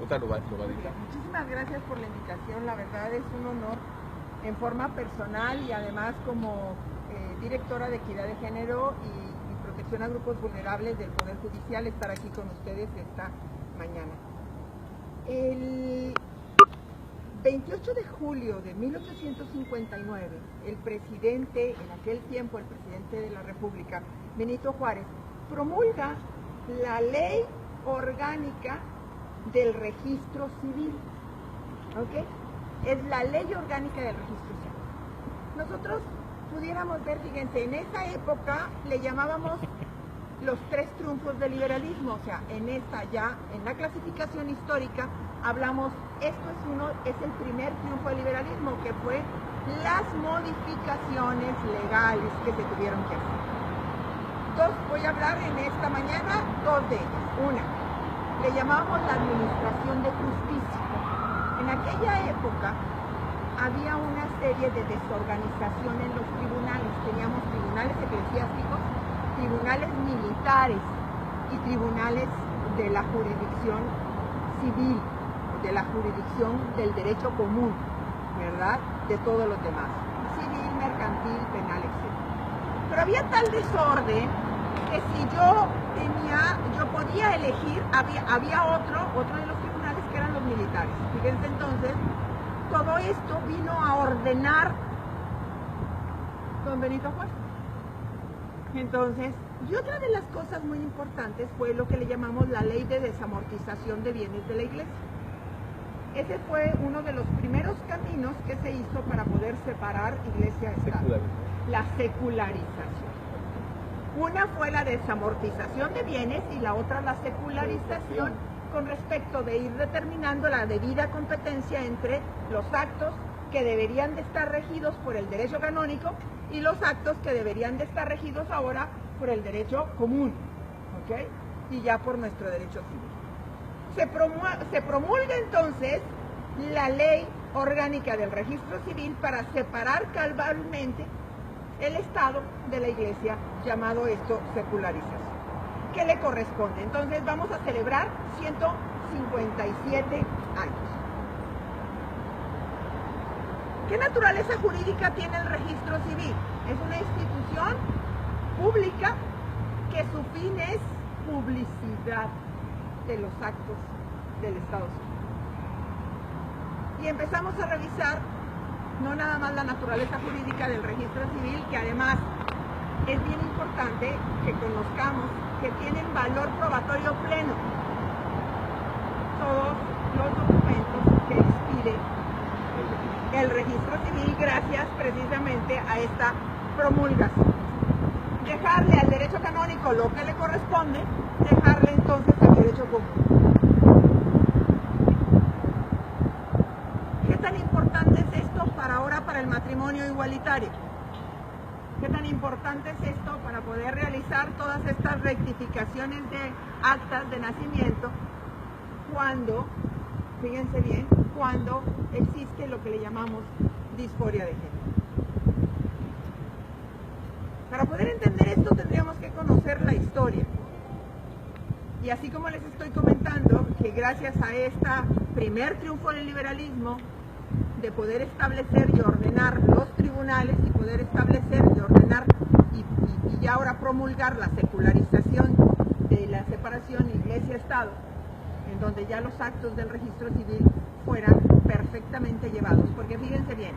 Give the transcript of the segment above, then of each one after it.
diputada lo va a dictar. Muchísimas gracias por la invitación, la verdad es un honor en forma personal y además como directora de Equidad de Género y Protección a Grupos Vulnerables del Poder Judicial estar aquí con ustedes esta mañana. El 28 de julio de 1859, el presidente, en aquel tiempo el presidente de la República, Benito Juárez, promulga la Ley Orgánica del Registro Civil. ¿Ok? Es la Ley Orgánica del Registro Civil. Nosotros pudiéramos ver, fíjense, en esa época le llamábamos los tres triunfos del liberalismo, o sea, en esta ya, en la clasificación histórica, hablamos, es el primer triunfo del liberalismo, que fue las modificaciones legales que se tuvieron que hacer. Voy a hablar en esta mañana dos de ellas. Una, le llamábamos la administración de justicia. En aquella época había una serie de desorganización en los tribunales. Teníamos tribunales eclesiásticos, tribunales militares y tribunales de la jurisdicción civil, de la jurisdicción del derecho común, ¿verdad? De todos los demás, civil, mercantil, penal, etc. Pero había tal desorden que si yo podía elegir, había otro de los tribunales que eran los militares. Fíjense entonces, todo esto vino a ordenar don Benito Juárez. Entonces, y otra de las cosas muy importantes fue lo que le llamamos la ley de desamortización de bienes de la iglesia. Ese fue uno de los primeros caminos que se hizo para poder separar iglesia y Estado. La secularización. Una fue la desamortización de bienes y la otra la secularización con respecto de ir determinando la debida competencia entre los actos que deberían de estar regidos por el derecho canónico y los actos que deberían de estar regidos ahora por el derecho común, ¿ok? Y ya por nuestro derecho civil. Se promulga entonces la Ley Orgánica del Registro Civil para separar cabalmente el Estado de la Iglesia, llamado esto secularización. ¿Qué le corresponde? Entonces vamos a celebrar 157 años. ¿Qué naturaleza jurídica tiene el registro civil? Es una institución pública que su fin es publicidad de los actos del Estado civil. Y empezamos a revisar no nada más la naturaleza jurídica del registro civil, que además es bien importante que conozcamos que tienen valor probatorio pleno todos los documentos que expide el registro civil gracias precisamente a esta promulgación. Dejarle al derecho canónico lo que le corresponde, dejarle entonces al derecho común. ¿Qué tan importante es esto para el matrimonio igualitario? ¿Qué tan importante es esto para poder realizar todas estas rectificaciones de actas de nacimiento cuando, fíjense bien, cuando existe lo que le llamamos disforia de género? Para poder entender esto tendríamos que conocer la historia. Y así como les estoy comentando que gracias a este primer triunfo del liberalismo, de poder establecer y ordenar los tribunales y poder establecer y ordenar y ahora promulgar la secularización de la separación iglesia-estado, en donde ya los actos del registro civil fueran perfectamente llevados, porque fíjense bien,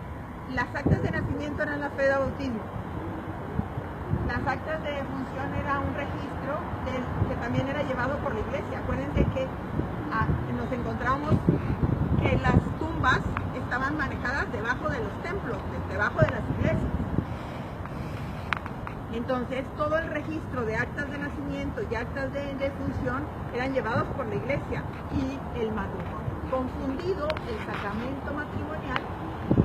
las actas de nacimiento eran la fe de bautismo, las actas de defunción era un registro que también era llevado por la iglesia. Acuérdense que nos encontramos que las tumbas estaban manejadas debajo de los templos, debajo de las iglesias. Entonces todo el registro de actas de nacimiento y actas de defunción eran llevados por la iglesia y el matrimonio. Confundido el sacramento matrimonial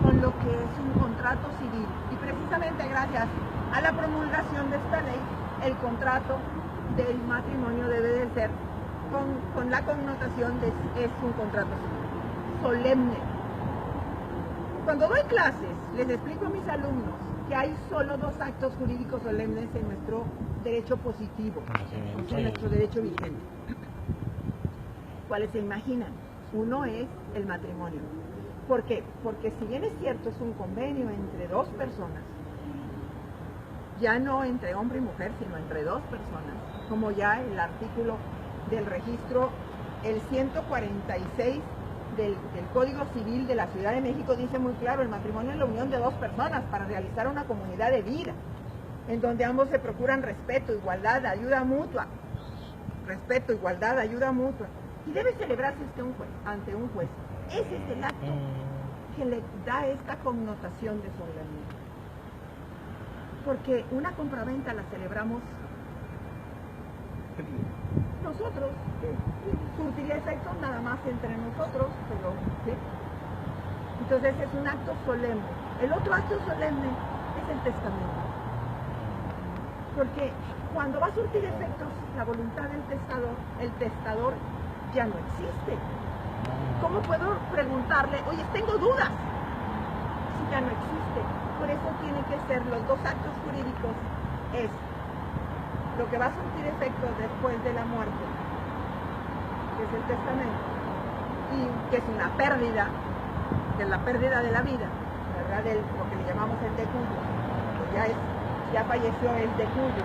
con lo que es un contrato civil. Y precisamente gracias a la promulgación de esta ley, el contrato del matrimonio debe de ser con la connotación de es un contrato civil, solemne. Cuando doy clases, les explico a mis alumnos que hay solo dos actos jurídicos solemnes en nuestro derecho positivo, en nuestro derecho vigente. ¿Cuáles se imaginan? Uno es el matrimonio. ¿Por qué? Porque si bien es cierto, es un convenio entre dos personas, ya no entre hombre y mujer, sino entre dos personas, como ya el artículo del registro, el 146 del Código Civil de la Ciudad de México dice muy claro: el matrimonio es la unión de dos personas para realizar una comunidad de vida, en donde ambos se procuran respeto, igualdad, ayuda mutua. Respeto, igualdad, ayuda mutua. Y debe celebrarse ante un juez. Ese es el acto que le da esta connotación de solemnidad. Porque una compraventa la celebramos nosotros, surtiría efectos nada más entre nosotros, pero ¿sí? Entonces es un acto solemne. El otro acto solemne es el testamento. Porque cuando va a surtir efectos la voluntad del testador, el testador ya no existe. ¿Cómo puedo preguntarle, oye, tengo dudas? Si ya no existe. Por eso tiene que ser los dos actos jurídicos, es lo que va a surtir efectos después de la muerte, que es el testamento, y que es una pérdida, que es la pérdida de la vida, ¿verdad? Lo que le llamamos el decuyo, que ya falleció el decuyo,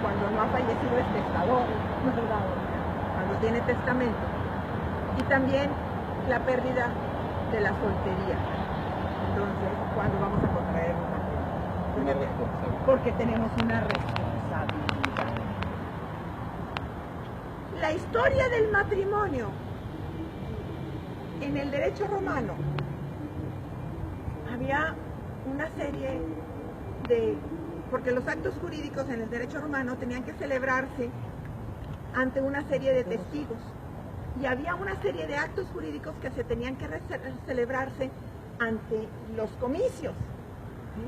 cuando no ha fallecido el testador, ¿verdad? Cuando tiene testamento. Y también la pérdida de la soltería. Entonces, cuando vamos a contraer un matrimonio, porque tenemos una responsabilidad. La historia del matrimonio en el derecho romano, había una serie porque los actos jurídicos en el derecho romano tenían que celebrarse ante una serie de testigos, y había una serie de actos jurídicos que se tenían que celebrarse ante los comicios. ¿Sí?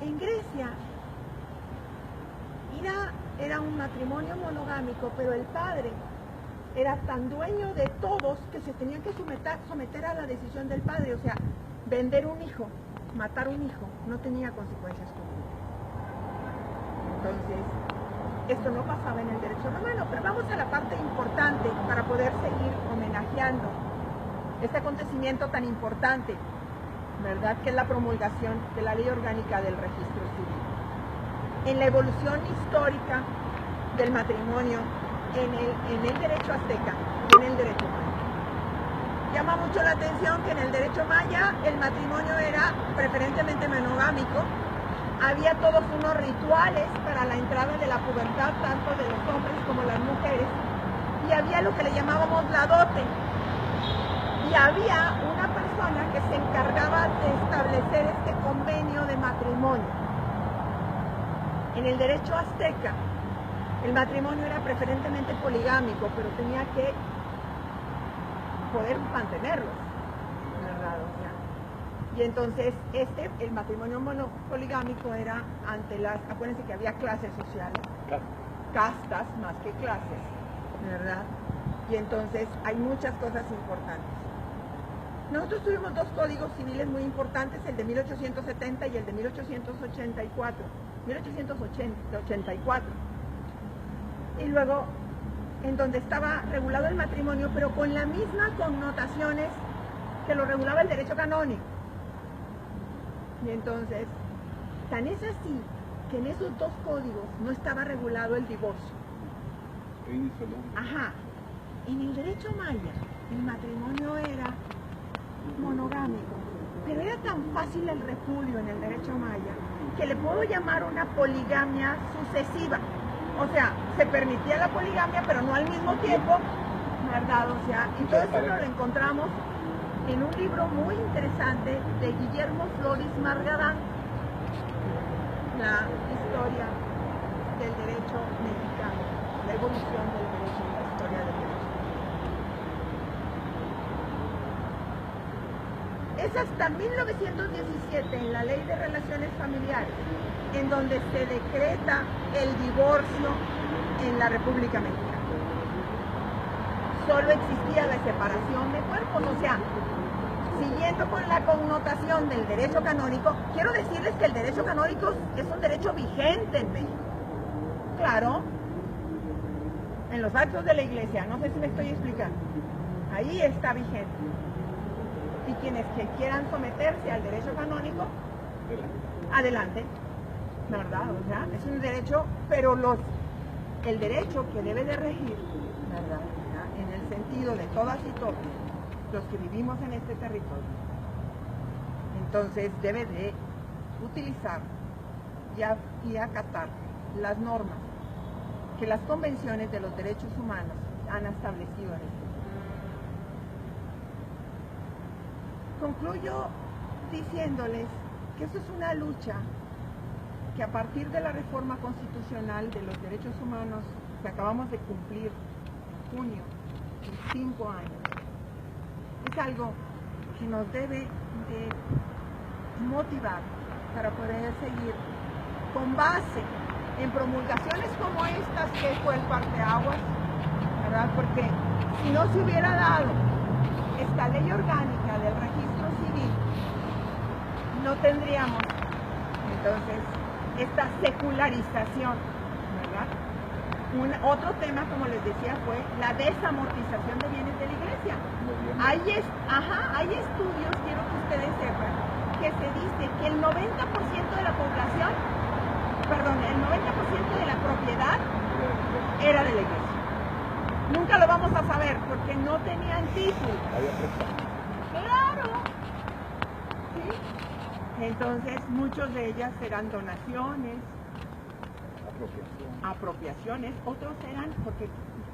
En Grecia era un matrimonio monogámico, pero el padre era tan dueño de todos que se tenían que someter a la decisión del padre. O sea, vender un hijo, matar un hijo, no tenía consecuencias comunes. Entonces, esto no pasaba en el derecho romano, pero vamos a la parte importante para poder seguir homenajeando este acontecimiento tan importante, ¿verdad? Que es la promulgación de la Ley Orgánica del Registro Civil. En la evolución histórica del matrimonio en el derecho azteca y en el derecho maya. Llama mucho la atención que en el derecho maya el matrimonio era preferentemente monogámico. Había todos unos rituales para la entrada de la pubertad, tanto de los hombres como las mujeres, y había lo que le llamábamos la dote, y había una persona que se encargaba de establecer este convenio de matrimonio. En el derecho azteca, el matrimonio era preferentemente poligámico, pero tenía que poder mantenerlo, ¿verdad? O sea, y entonces el matrimonio poligámico era acuérdense que había clases sociales, castas más que clases, ¿verdad? Y entonces hay muchas cosas importantes. Nosotros tuvimos dos códigos civiles muy importantes, el de 1870 y el de 1884. Y luego, en donde estaba regulado el matrimonio, pero con las mismas connotaciones que lo regulaba el derecho canónico. Y entonces, tan es así que en esos dos códigos no estaba regulado el divorcio. Ajá. En el derecho maya, el matrimonio era monogámico, pero era tan fácil el repudio en el derecho maya que le puedo llamar una poligamia sucesiva. O sea, se permitía la poligamia, pero no al mismo tiempo, ¿verdad? O sea, y todo eso lo encontramos en un libro muy interesante de Guillermo Floris Margadán, la historia del derecho mexicano, la evolución del derecho, la historia del derecho. Es hasta 1917, en la Ley de Relaciones Familiares, en donde se decreta el divorcio en la República Mexicana. Solo existía la separación de cuerpos, o sea, siguiendo con la connotación del derecho canónico, quiero decirles que el derecho canónico es un derecho vigente en México. Claro, en los actos de la iglesia, no sé si me estoy explicando, ahí está vigente. Y quienes que quieran someterse al derecho canónico, adelante, ¿verdad? O sea, es un derecho, pero el derecho que debe de regir, ¿verdad? En el sentido de todas y todos los que vivimos en este territorio, entonces debe de utilizar y acatar las normas que las convenciones de los derechos humanos han establecido en este país. Concluyo diciéndoles que esto es una lucha que a partir de la reforma constitucional de los derechos humanos que acabamos de cumplir en junio, en 5 años, es algo que nos debe de motivar para poder seguir con base en promulgaciones como estas, que fue el parteaguas, ¿verdad? Porque si no se hubiera dado esta ley orgánica del registro civil, no tendríamos entonces esta secularización, ¿verdad? Otro tema, como les decía, fue la desamortización de bienes de la iglesia. Hay estudios, quiero que ustedes sepan, que se dice que el 90% de la población, el 90% de la propiedad era de la iglesia. Nunca lo vamos a saber porque no tenían título. Claro. ¿Sí? Entonces, muchos de ellas eran donaciones, apropiaciones, otros eran porque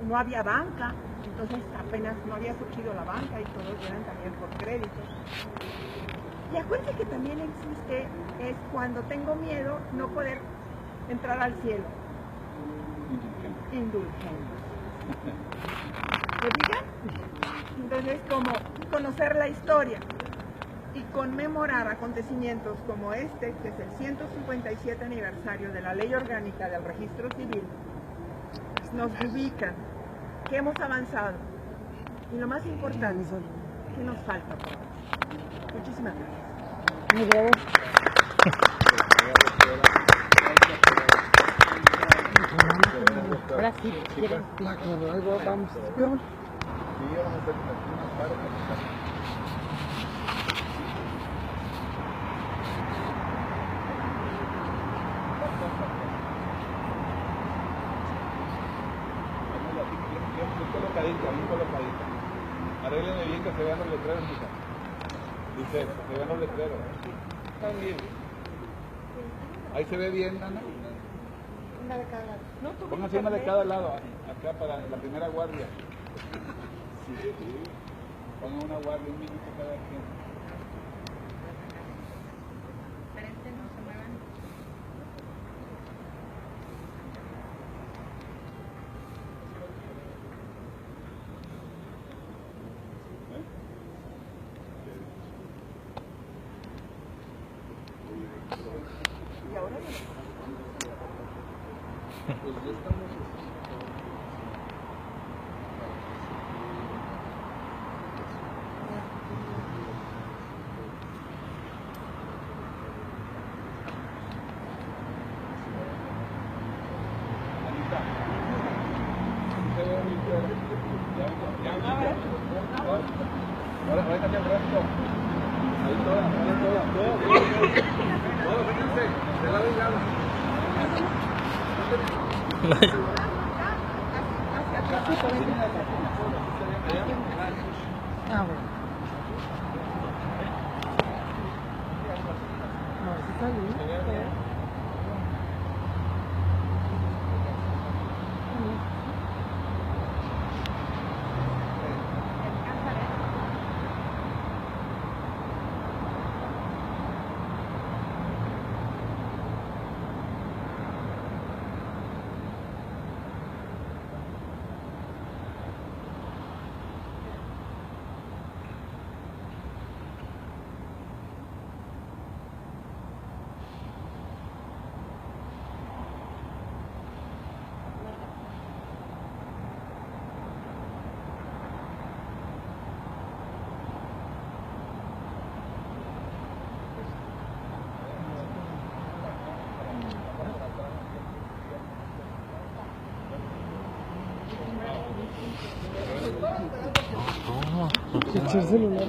no había banca, entonces apenas no había surgido la banca y todos eran también por créditos. Y acuérdense que también existe, es cuando tengo miedo no poder entrar al cielo. Indulgencia. ¿Lo digan? Entonces, como conocer la historia y conmemorar acontecimientos como este, que es el 157 aniversario de la Ley Orgánica del Registro Civil, nos ubican que hemos avanzado y lo más importante, que nos falta por avanzar. Muchísimas gracias. Ahora sí, vamos. Bien colocadito. Arréglenme bien que se vean los letreros, hija. Dice, se vean los letreros. Están bien. Ahí se ve bien, Ana. Una de cada lado. Pónganse una de cada lado, acá para la primera guardia. Sí. Pongan una guardia, 1 minuto cada quien. Y ahora pues ya estamos. Anita, se ve muy claro. Ahora cambia el brazo. Ahí toda. Todos, fíjense, de lado y lado. Ah, bueno. No, sí está bien. Echa el celular.